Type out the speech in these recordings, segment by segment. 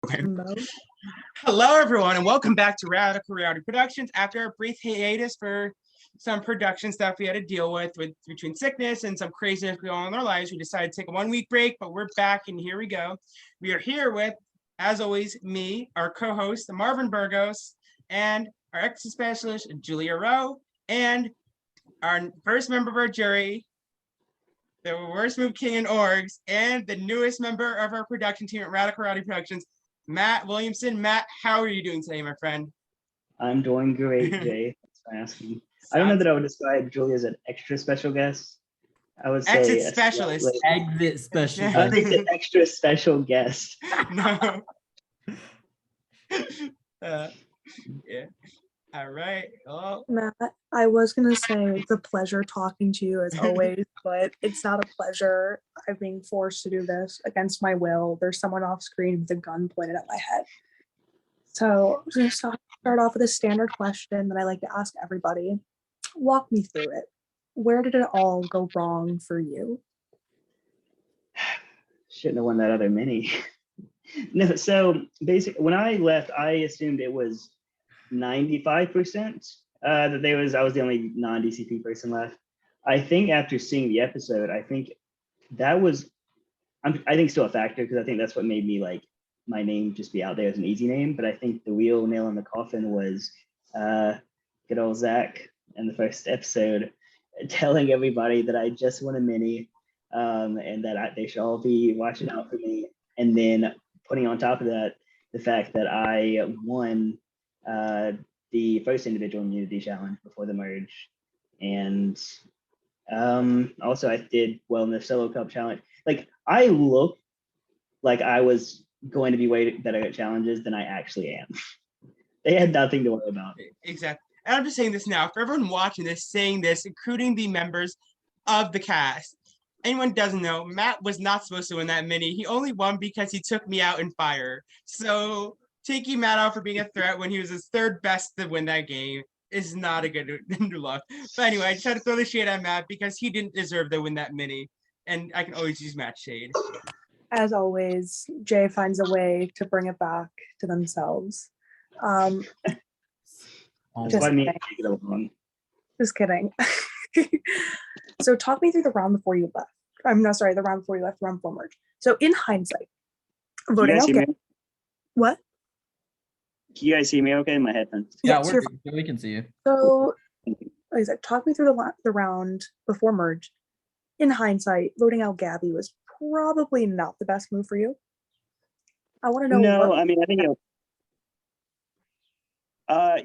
Hello, everyone, and welcome back to Radical Reality Productions. After a brief hiatus for some production stuff we had to deal with between sickness and some craziness going on in our lives, we decided to take a 1 week break, but we're back, and here we go. We are here with, as always, me, our co-host, Marvin Burgos, and our exit specialist, Julia Rowe, and our first member of our jury, the worst move king in orgs, and the newest member of our production team at Radical Reality Productions, Matt Williamson. Matt, how are you doing today, my friend? I'm doing great, Jay. Thanks for asking. I don't know that I would describe Julia as an extra special guest. I would say exit specialist. Exit specialist. I think the extra special guest. No. Yeah. All right. Oh. Matt, I was going to say it's a pleasure talking to you as always, but it's not a pleasure. I'm being forced to do this against my will. There's someone off screen with a gun pointed at my head. So I'm going to start off with a standard question that I like to ask everybody. Walk me through it. Where did it all go wrong for you? Shouldn't have won that other mini. No, so basically, when I left, I assumed it was 95% that I was the only non-DCP person left. I think after seeing the episode, I think that was, I think still a factor, because I think that's what made me like my name just be out there as an easy name. But I think the real nail in the coffin was good old Zach in the first episode telling everybody that I just won a mini and that they should all be watching out for me. And then putting on top of that, the fact that I won the first individual immunity challenge before the merge. And also I did well in the solo cup challenge. Like, I looked like I was going to be way better at challenges than I actually am. They had nothing to worry about. Exactly. And I'm just saying this now, for everyone watching this, saying this, including the members of the cast. Anyone doesn't know, Matt was not supposed to win that mini. He only won because he took me out in fire. So taking Matt out for being a threat when he was his third best to win that game is not a good luck. But anyway, I just had to throw the shade at Matt because he didn't deserve to win that mini. And I can always use Matt's shade. As always, Jay finds a way to bring it back to themselves. Just kidding. So talk me through the round before you left. I'm not sorry, the round before you left, the round before merge. So in hindsight, voting out. What? Can you guys see me okay in my headphones? Yeah, we can see you. So, like I said, talk me through the round before merge. In hindsight, voting out Gabby was probably not the best move for you. I want to know. No, I mean, I think I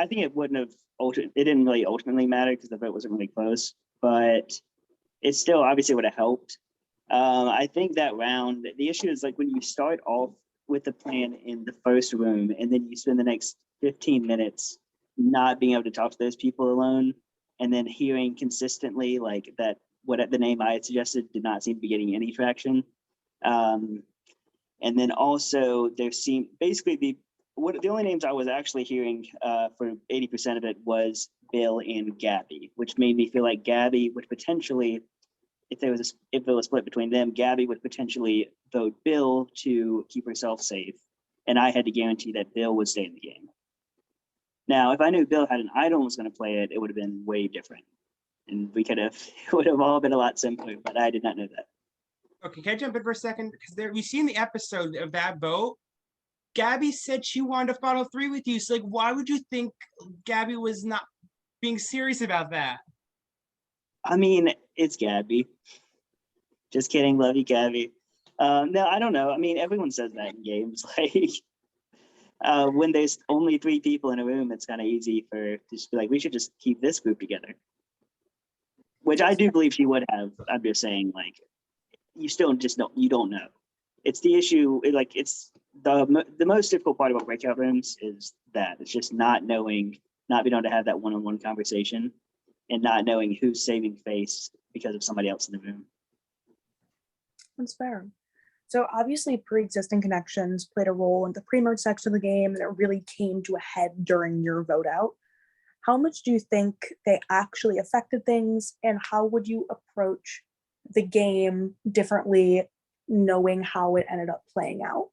think it wouldn't have. It didn't really ultimately matter because the vote wasn't really close, but it still obviously would have helped. I think that round, the issue is like when you start off with the plan in the first room and then you spend the next 15 minutes not being able to talk to those people alone, and then hearing consistently like that what the name I had suggested did not seem to be getting any traction. And then also there seemed basically the only names I was actually hearing for 80% of it was Bill and Gabby, which made me feel like Gabby would potentially, if it was split between them, Gabby would potentially vote Bill to keep herself safe, and I had to guarantee that Bill would stay in the game. Now, if I knew Bill had an idol and was going to play it, it would have been way different, and it would have all been a lot simpler. But I did not know that. Okay, can I jump in for a second? Because we see in the episode of that vote, Gabby said she wanted to Final 3 with you. So, like, why would you think Gabby was not being serious about that? I mean, it's Gabby. Just kidding. Love you, Gabby. No, I don't know. I mean, everyone says that in games. Like, when there's only 3 people in a room, it's kind of easy to just be like, we should just keep this group together. Which I do believe she would have. I'm just saying, like, you still just don't. You don't know. It's the issue. It's the most difficult part about breakout rooms is that it's just not being able to have that one-on-one conversation and not knowing who's saving face because of somebody else in the room. That's fair. So obviously pre-existing connections played a role in the pre-merge section of the game, and it really came to a head during your vote out. How much do you think they actually affected things, and how would you approach the game differently knowing how it ended up playing out?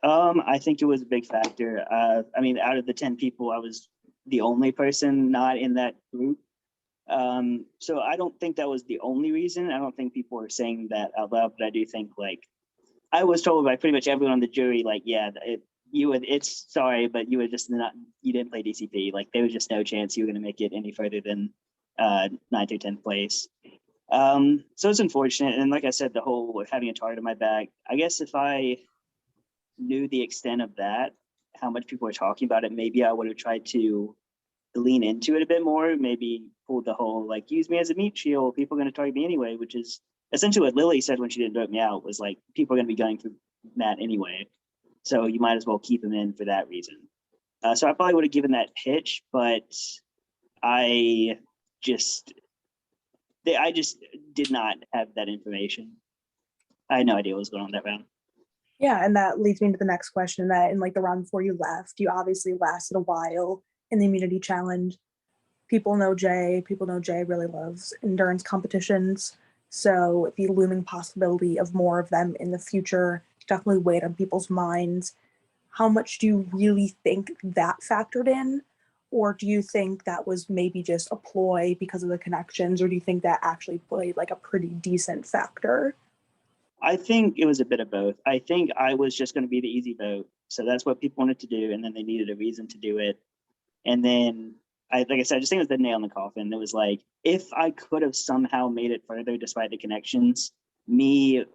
I think it was a big factor. I mean, out of the 10 people, I was the only person not in that group. So I don't think that was the only reason. I don't think people were saying that out loud, but I do think like I was told by pretty much everyone on the jury, like, yeah, it's sorry, but you didn't play DCP. Like there was just no chance you were going to make it any further than 9th or 10th place. So it's unfortunate. And like I said, the whole having a target on my back, I guess if I knew the extent of that, how much people were talking about it, maybe I would have tried to lean into it a bit more, maybe pulled the whole like use me as a meat shield, people are going to target me anyway, which is essentially what Lily said when she didn't vote me out, was like people are going to be going for Matt anyway, so you might as well keep him in for that reason. So I probably would have given that pitch, but I just did not have that information. I had no idea what was going on that round. Yeah, and that leads me to the next question, that in like the round before you left, you obviously lasted a while in the immunity challenge. People know Jay really loves endurance competitions. So the looming possibility of more of them in the future definitely weighed on people's minds. How much do you really think that factored in? Or do you think that was maybe just a ploy because of the connections? Or do you think that actually played like a pretty decent factor? I think it was a bit of both. I think I was just going to be the easy vote. So that's what people wanted to do. And then they needed a reason to do it. And then, like I said, I just think it was the nail in the coffin. It was like, if I could have somehow made it further despite the connections, me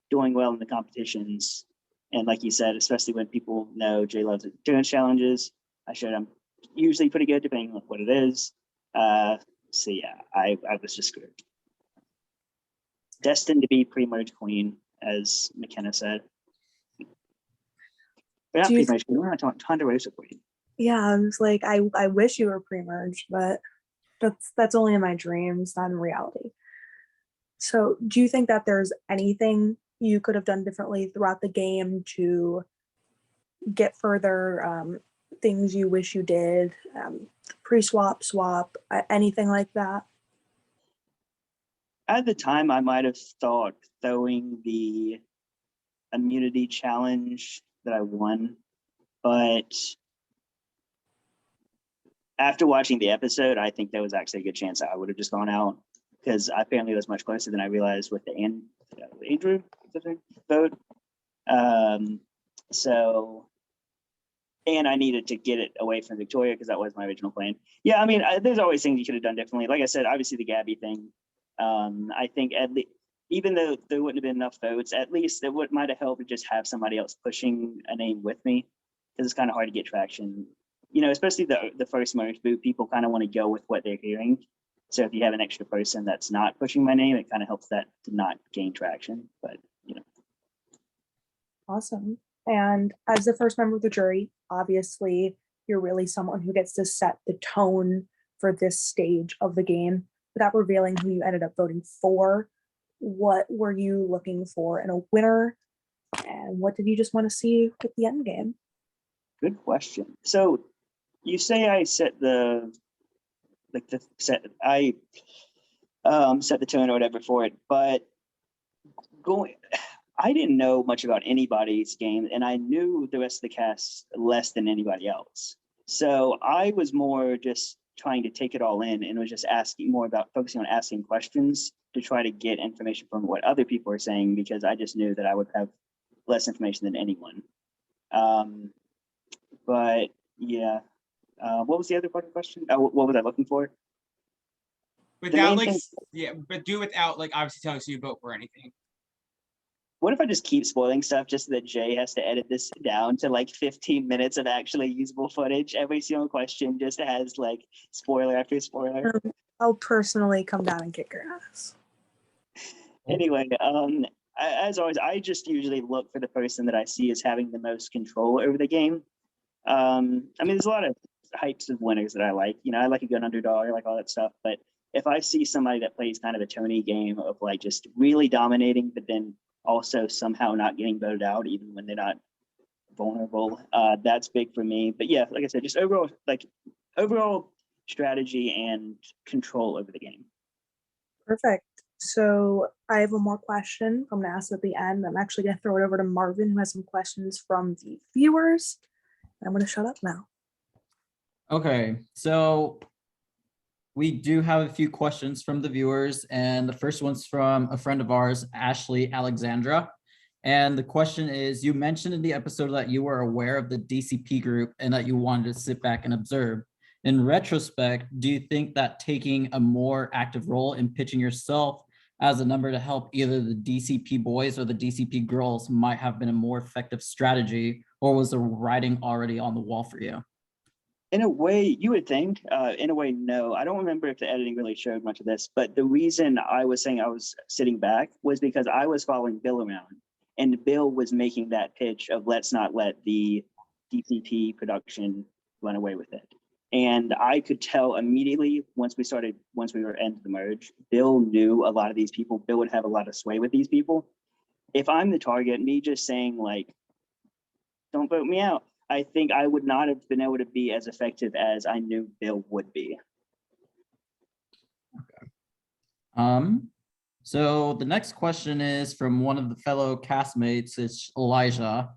doing well in the competitions, and like you said, especially when people know Jay loves endurance challenges, I showed I'm usually pretty good depending on what it is. So yeah, I was just screwed. Destined to be pre-merge queen, as McKenna said. But not pre-merge queen, we're not talking Ponderosa queen. Yeah, I was like, I wish you were pre-merged, but that's only in my dreams, not in reality. So do you think that there's anything you could have done differently throughout the game to get further, things you wish you did, pre-swap, swap, anything like that? At the time, I might have thought throwing the immunity challenge that I won, but after watching the episode, I think there was actually a good chance that I would have just gone out, because apparently it was much closer than I realized with the Andrew vote. So, and I needed to get it away from Victoria because that was my original plan. Yeah, I mean, there's always things you could have done differently. Like I said, obviously the Gabby thing. I think at least, even though there wouldn't have been enough votes, at least it might have helped to just have somebody else pushing a name with me, because it's kind of hard to get traction. You know, especially the first merge boot, people kind of want to go with what they're hearing. So if you have an extra person that's not pushing my name, it kind of helps that to not gain traction. But you know. Awesome. And as the first member of the jury, obviously you're really someone who gets to set the tone for this stage of the game. Without revealing who you ended up voting for, what were you looking for in a winner? And what did you just want to see at the end game? Good question. So you say I set the set the tone or whatever for it, but I didn't know much about anybody's game, and I knew the rest of the cast less than anybody else. So I was more just trying to take it all in, and was just focusing on asking questions to try to get information from what other people are saying, because I just knew that I would have less information than anyone. But yeah, what was the other part of the question? What was I looking for? Without like, yeah, but do without like obviously telling us you vote for anything. What if I just keep spoiling stuff just so that Jay has to edit this down to like 15 minutes of actually usable footage? Every single question just has like spoiler after spoiler. I'll personally come down and kick your ass. Anyway, as always, I just usually look for the person that I see as having the most control over the game. I mean, there's a lot of types of winners that I like. You know, I like a good underdog, I like all that stuff. But if I see somebody that plays kind of a Tony game of like just really dominating, but then also somehow not getting voted out even when they're not vulnerable, that's big for me. But yeah, like I said, just overall strategy and control over the game. Perfect. So I have one more question I'm going to ask at the end. I'm actually going to throw it over to Marvin, who has some questions from the viewers. I'm going to shut up now. Okay, so we do have a few questions from the viewers, and the first one's from a friend of ours, Ashley Alexandra. And the question is, you mentioned in the episode that you were aware of the DCP group and that you wanted to sit back and observe. In retrospect, do you think that taking a more active role in pitching yourself as a number to help either the DCP boys or the DCP girls might have been a more effective strategy, or was the writing already on the wall for you? In a way, you would think. In a way, no. I don't remember if the editing really showed much of this, but the reason I was saying I was sitting back was because I was following Bill around, and Bill was making that pitch of let's not let the DCP production run away with it. And I could tell immediately once we were into the merge, Bill knew a lot of these people. Bill would have a lot of sway with these people. If I'm the target, me just saying like, don't vote me out, I think I would not have been able to be as effective as I knew Bill would be. So the next question is from one of the fellow castmates, it's Elijah.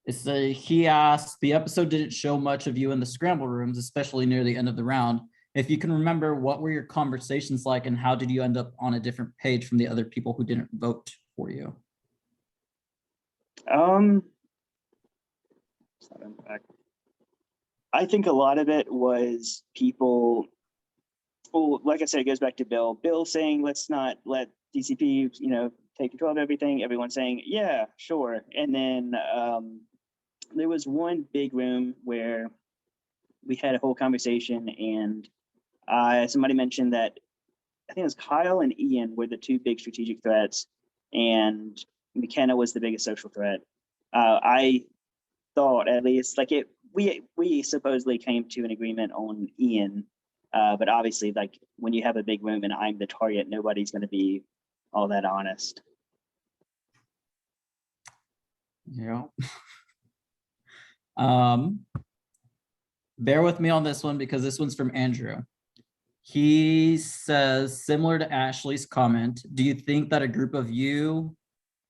He asked, the episode didn't show much of you in the scramble rooms, especially near the end of the round. If you can remember, what were your conversations like and how did you end up on a different page from the other people who didn't vote for you? I think a lot of it was people, well, like I said, it goes back to Bill. Bill saying, let's not let DCP, take control of everything. Everyone saying, yeah, sure. And then there was one big room where we had a whole conversation and somebody mentioned that I think it was Kyle and Ian were the two big strategic threats and McKenna was the biggest social threat. I thought at least like we supposedly came to an agreement on Ian, but obviously like when you have a big room and I'm the target, nobody's going to be all that honest. Yeah. Bear with me on this one because this one's from Andrew. He says, similar to Ashley's comment, do you think that a group of you,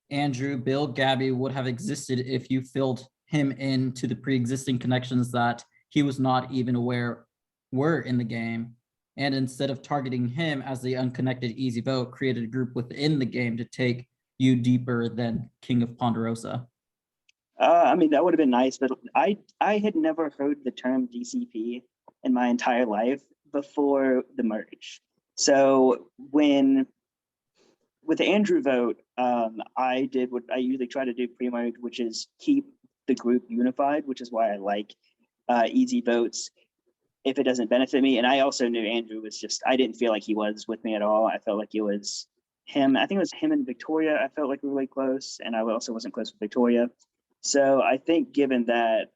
Andrew, Bill, Gabby would have existed if you filled him into the pre-existing connections that he was not even aware were in the game, and instead of targeting him as the unconnected easy vote, created a group within the game to take you deeper than King of Ponderosa? I mean, that would have been nice, but I had never heard the term DCP in my entire life before the merge. So with the Andrew vote, I did what I usually try to do pre-merge, which is keep the group unified, which is why I like easy votes if it doesn't benefit me. And I also knew Andrew was I didn't feel like he was with me at all. I felt like it was him. I think it was him and Victoria. I felt like we were really close, and I also wasn't close with Victoria. So I think given that,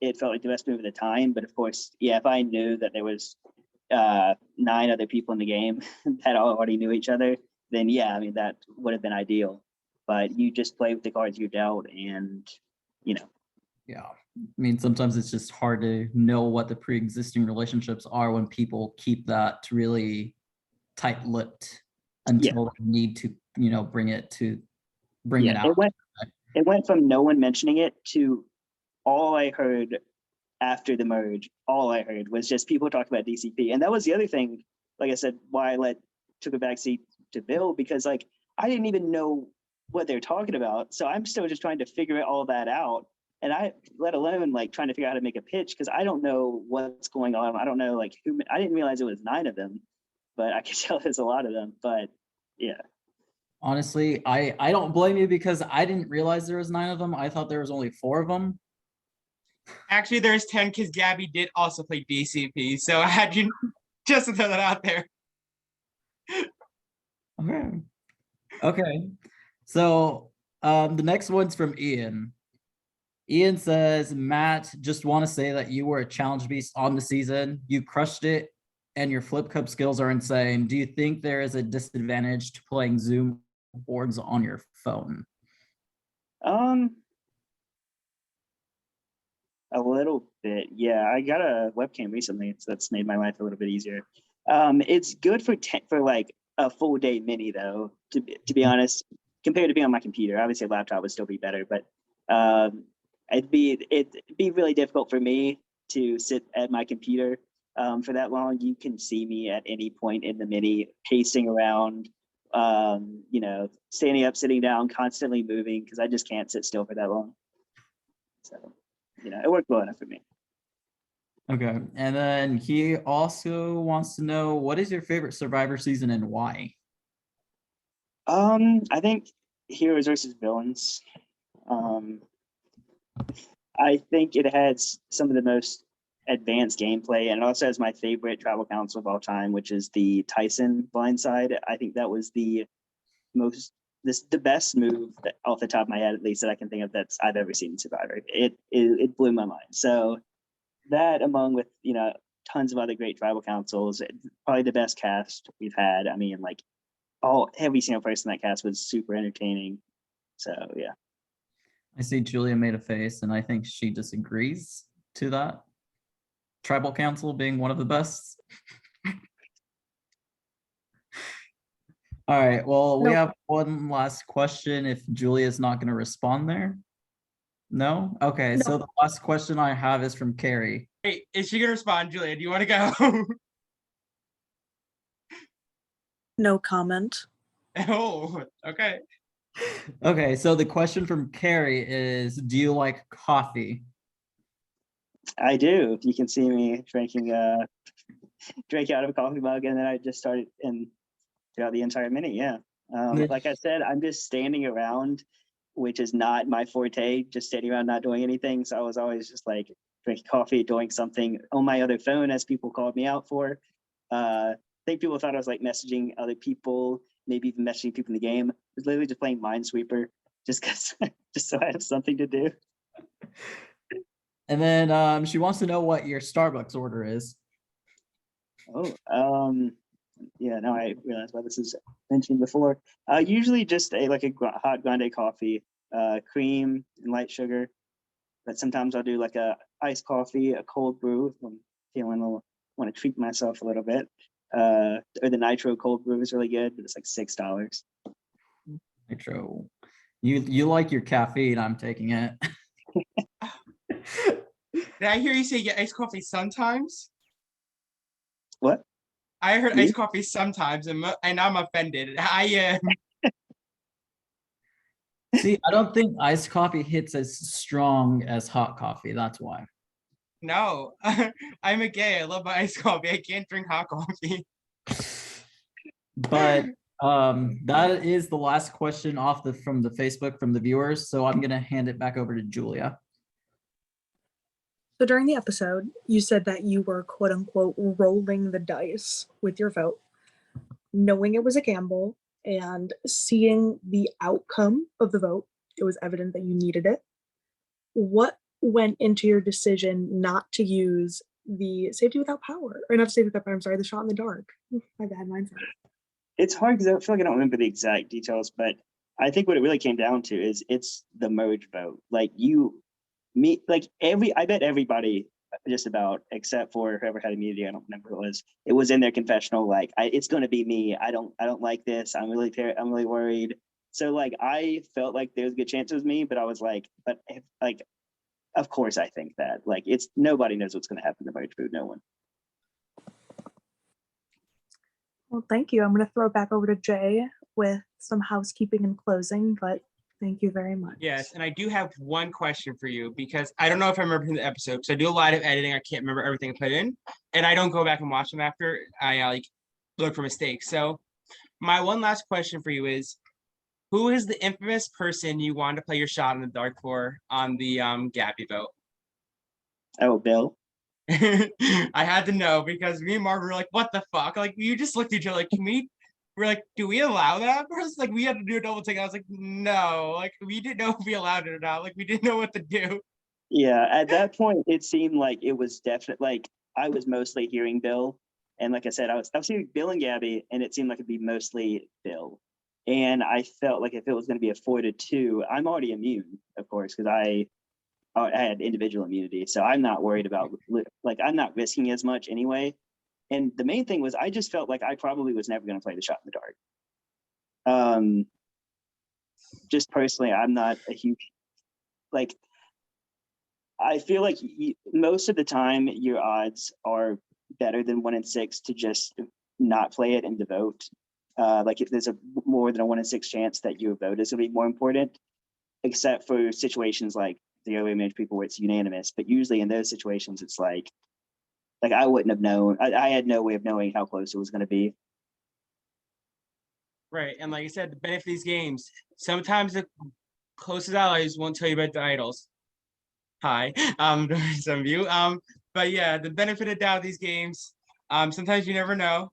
it felt like the best move at the time. But of course, yeah, if I knew that there was 9 other people in the game that already knew each other, then yeah, I mean, that would have been ideal. But you just play with the cards you dealt and, Yeah, I mean, sometimes it's just hard to know what the pre-existing relationships are when people keep that really tight-lipped until they need to, bring it out. It went from no one mentioning it to all I heard after the merge. All I heard was just people talk about DCP, and that was the other thing. Like I said, why I took a backseat to Bill, because like I didn't even know what they're talking about, so I'm still just trying to figure all that out. And let alone like trying to figure out how to make a pitch, because I don't know what's going on. I don't know like who. I didn't realize it was 9 of them, but I could tell there's a lot of them. But yeah. Honestly, I don't blame you because I didn't realize there was 9 of them. I thought there was only 4 of them. Actually, there's 10 because Gabby did also play DCP. So I had you just to throw that out there. Okay. So the next one's from Ian. Ian says, Matt, just want to say that you were a challenge beast on the season. You crushed it and your flip cup skills are insane. Do you think there is a disadvantage to playing Zoom boards on your phone? A little bit, yeah. I got a webcam recently, so that's made my life a little bit easier. It's good for like a full day mini though, to be honest, compared to being on my computer. Obviously a laptop would still be better, but it'd be really difficult for me to sit at my computer for that long. You can see me at any point in the mini pacing around, standing up, sitting down, constantly moving, because I just can't sit still for that long. So, it worked well enough for me. Okay, and then he also wants to know, what is your favorite Survivor season and why? I think Heroes versus Villains. I think it has some of the most advanced gameplay, and it also has my favorite tribal council of all time, which is the Tyson blindside. I think that was the best move off the top of my head, at least, that I can think of that I've ever seen in Survivor. It blew my mind. So that, among with tons of other great tribal councils, probably the best cast we've had. I mean, like every single person in that cast was super entertaining. So yeah. I see Julia made a face, and I think she disagrees to that. Tribal Council being one of the best. All right, well, we have one last question if Julia's not going to respond there. No? Okay, so the last question I have is from Carrie. Hey, is she gonna respond, Julia? Do you want to go? No comment. Oh, okay. Okay, so the question from Carrie is, do you like coffee? I do. You can see me drinking out of a coffee mug, and then I just started throughout the entire mini. Yeah. Like I said, I'm just standing around, which is not my forte, just standing around not doing anything. So I was always just like drinking coffee, doing something on my other phone, as people called me out for. I think people thought I was like messaging other people, maybe even messaging people in the game. I was literally just playing Minesweeper just so I have something to do. And then she wants to know what your Starbucks order is. Yeah, no, I realized why this is mentioned before. Usually just a hot grande coffee, cream and light sugar. But sometimes I'll do like a iced coffee, a cold brew if I'm feeling want to treat myself a little bit. Or the nitro cold brew is really good, but it's like $6. Nitro. You like your caffeine, I'm taking it. Did I hear you say you get iced coffee sometimes? What? I heard Me? iced coffee sometimes, and I'm offended. I am. See, I don't think iced coffee hits as strong as hot coffee. That's why. No, I'm a gay. I love my iced coffee. I can't drink hot coffee. But that is the last question from the Facebook from the viewers. So I'm gonna hand it back over to Julia. So during the episode, you said that you were quote unquote rolling the dice with your vote, knowing it was a gamble and seeing the outcome of the vote. It was evident that you needed it. What went into your decision not to use the safety without power, or not safety without power? I'm sorry, the shot in the dark. My bad, mine's not. It's hard because I feel like I don't remember the exact details, but I think what it really came down to is it's the merge vote. Like I bet everybody just about, except for whoever had immunity, I don't remember who it was in their confessional, like, it's going to be me. I don't like this. I'm really worried. So like, I felt like there was a good chance it was me, but I was like, of course I think that, like, nobody knows what's going to happen to merge vote. No one. Well, thank you. I'm going to throw it back over to Jay with some housekeeping and closing, but thank you very much. Yes, and I do have one question for you, because I don't know if I remember from the episode, because I do a lot of editing. I can't remember everything I put in, and I don't go back and watch them after. I look for mistakes. So my one last question for you is, who is the infamous person you wanted to play your shot in the dark for on the Gabby vote? Oh, Bill. I had to know, because me and Marvin were like, what the fuck? Like, you just looked at each other like, we're like, do we allow that? First, like, we had to do a double take. I was like, no, like, we didn't know if we allowed it or not. Like, we didn't know what to do. Yeah, at that point, it seemed like it was definitely, like, I was mostly hearing Bill. And like I said, I was hearing Bill and Gabby, and it seemed like it'd be mostly Bill. And I felt like if it was going to be a 4-2, I'm already immune, of course, because I had individual immunity. So I'm not worried about, like, I'm not risking as much anyway. And the main thing was I just felt like I probably was never going to play the shot in the dark. Just personally, I'm not a huge, like, I feel like most of the time your odds are better than 1 in 6 to just not play it and devote. Like if there's a more than a 1 in 6 chance that your vote is going to be more important, except for situations like the early image people where it's unanimous. But usually in those situations, it's like I wouldn't have known. I had no way of knowing how close it was going to be. Right. And like I said, the benefit of these games, sometimes the closest allies won't tell you about the idols. Hi, some of you. But yeah, the benefit of doubt of these games, sometimes you never know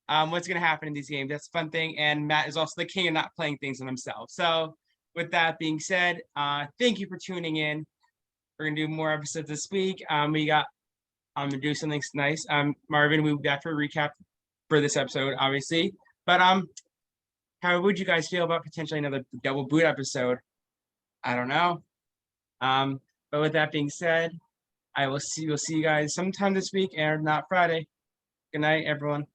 what's gonna happen in these games. That's a fun thing. And Matt is also the king of not playing things on himself. So with that being said, thank you for tuning in. We're gonna do more episodes this week. We got to do something nice. Marvin, we'll be back for a recap for this episode, obviously. But how would you guys feel about potentially another double boot episode? I don't know. But with that being said, we'll see you guys sometime this week and not Friday. Good night, everyone.